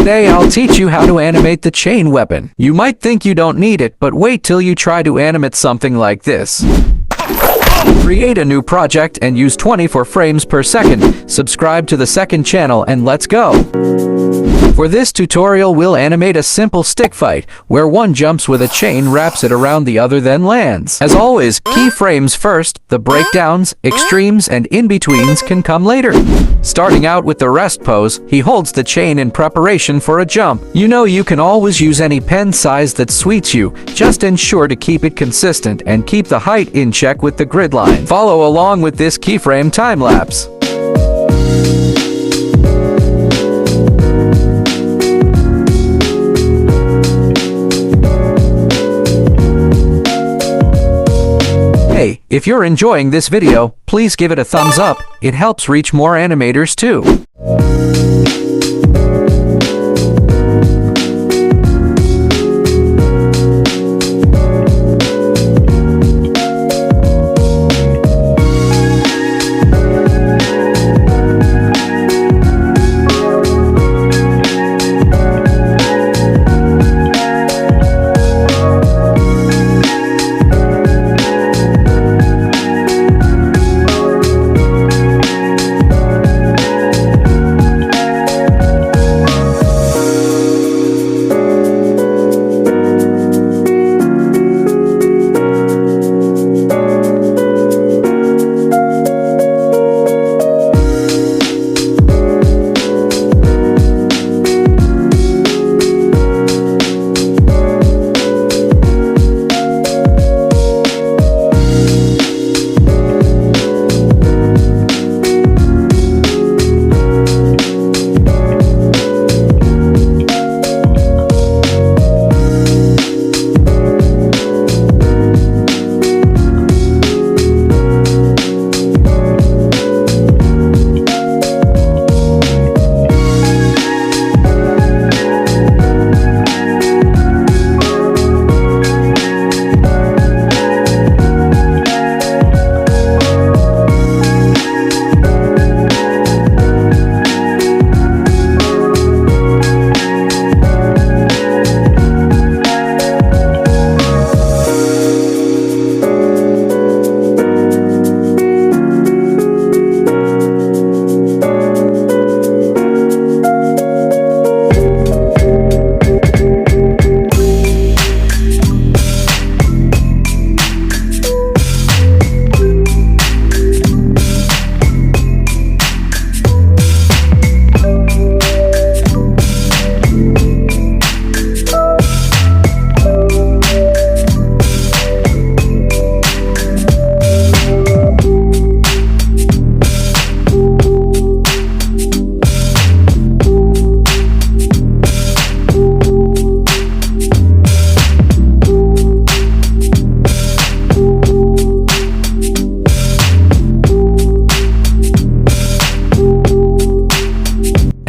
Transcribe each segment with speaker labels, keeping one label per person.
Speaker 1: Today I'll teach you how to animate the chain weapon. You might think you don't need it, but wait till you try to animate something like this. Create a new project and use 24 frames per second. Subscribe to the second channel and let's go! For this tutorial we'll animate a simple stick fight, where one jumps with a chain, wraps it around the other, then lands. As always, keyframes first, the breakdowns, extremes, and in-betweens can come later. Starting out with the rest pose, he holds the chain in preparation for a jump. You know you can always use any pen size that suits you, just ensure to keep it consistent and keep the height in check with the grid line. Follow along with this keyframe time-lapse. Hey, if you're enjoying this video, please give it a thumbs up. It helps reach more animators too.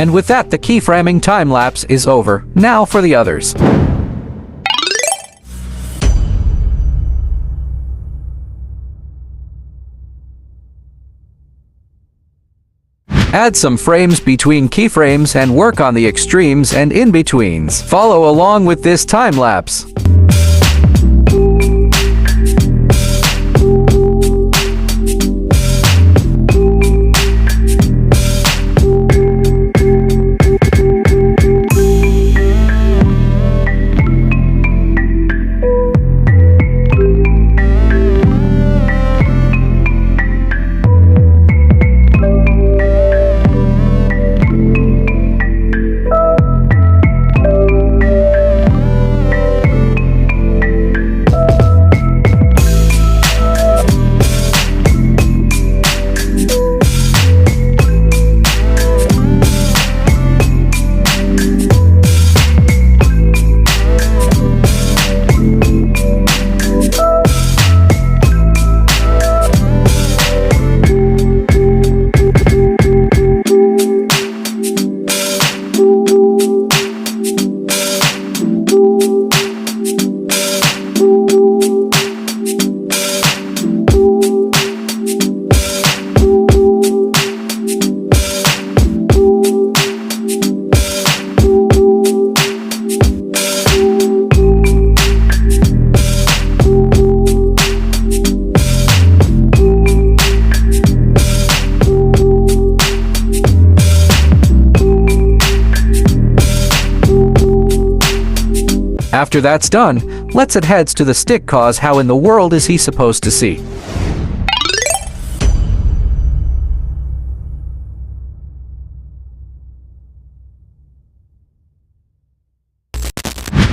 Speaker 1: And with that, the keyframing time-lapse is over. Now for the others. Add some frames between keyframes and work on the extremes and in-betweens. Follow along with this time-lapse. After that's done, let's it heads to the stick cause how in the world is he supposed to see?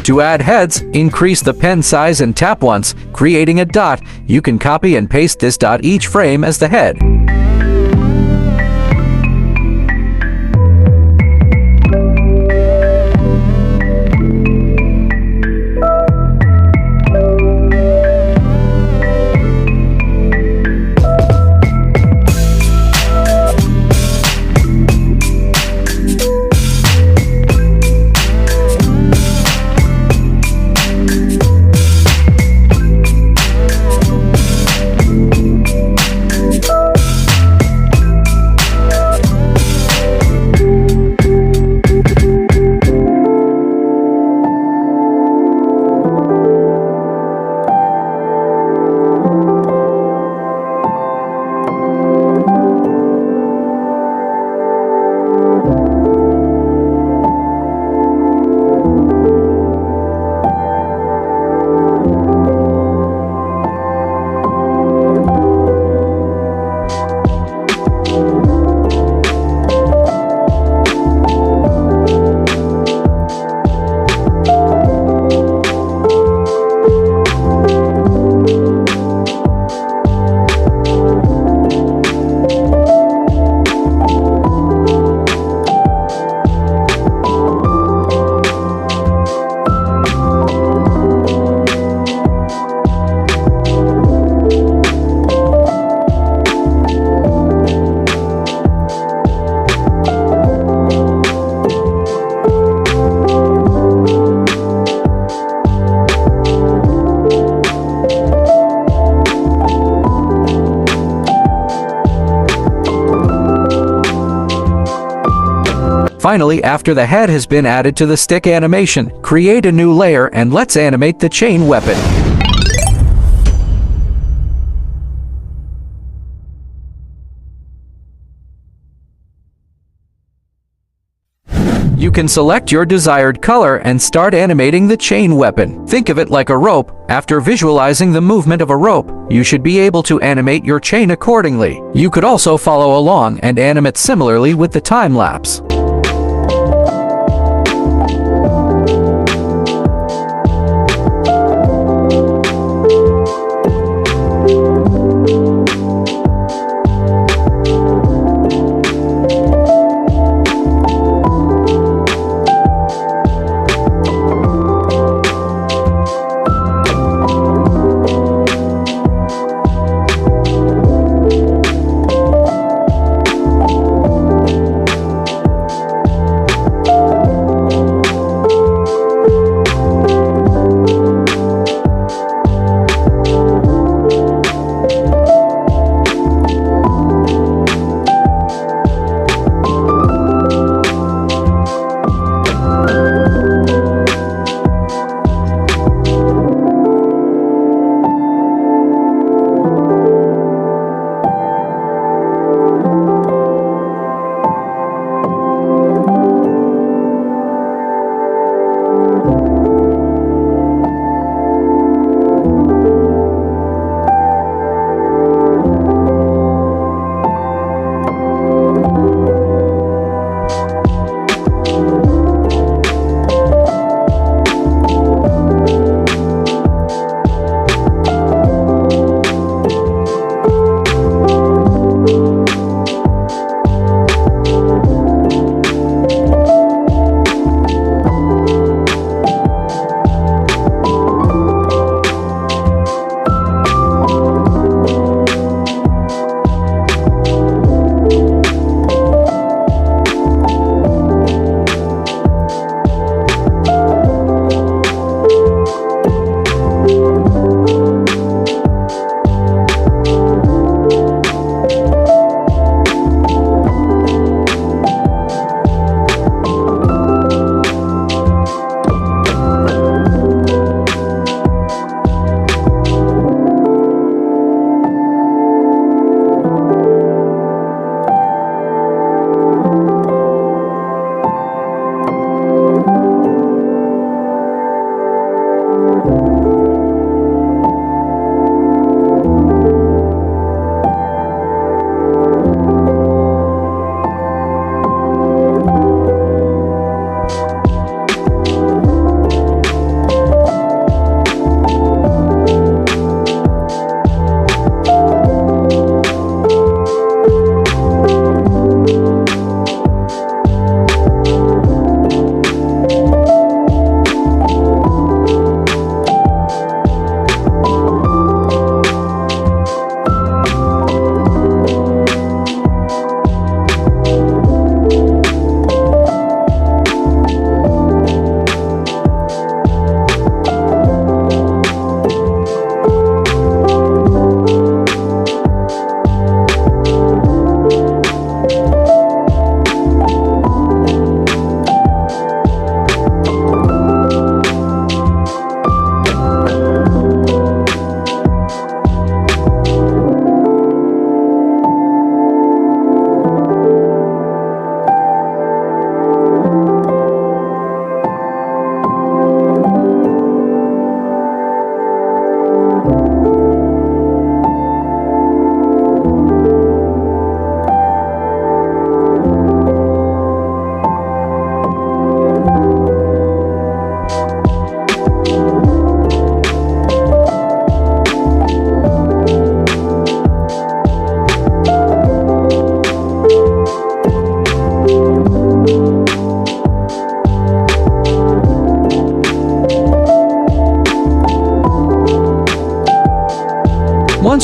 Speaker 1: To add heads, increase the pen size and tap once, creating a dot. You can copy and paste this dot each frame as the head. Finally, after the head has been added to the stick animation, create a new layer and let's animate the chain weapon. You can select your desired color and start animating the chain weapon. Think of it like a rope. After visualizing the movement of a rope, you should be able to animate your chain accordingly. You could also follow along and animate similarly with the time lapse.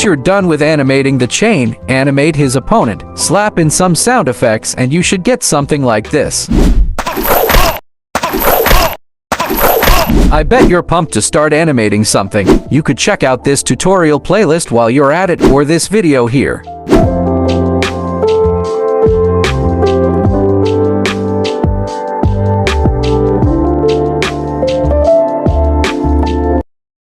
Speaker 1: Once you're done with animating the chain, animate his opponent, slap in some sound effects, and you should get something like this. I bet you're pumped to start animating something. You could check out this tutorial playlist while you're at it, or this video here.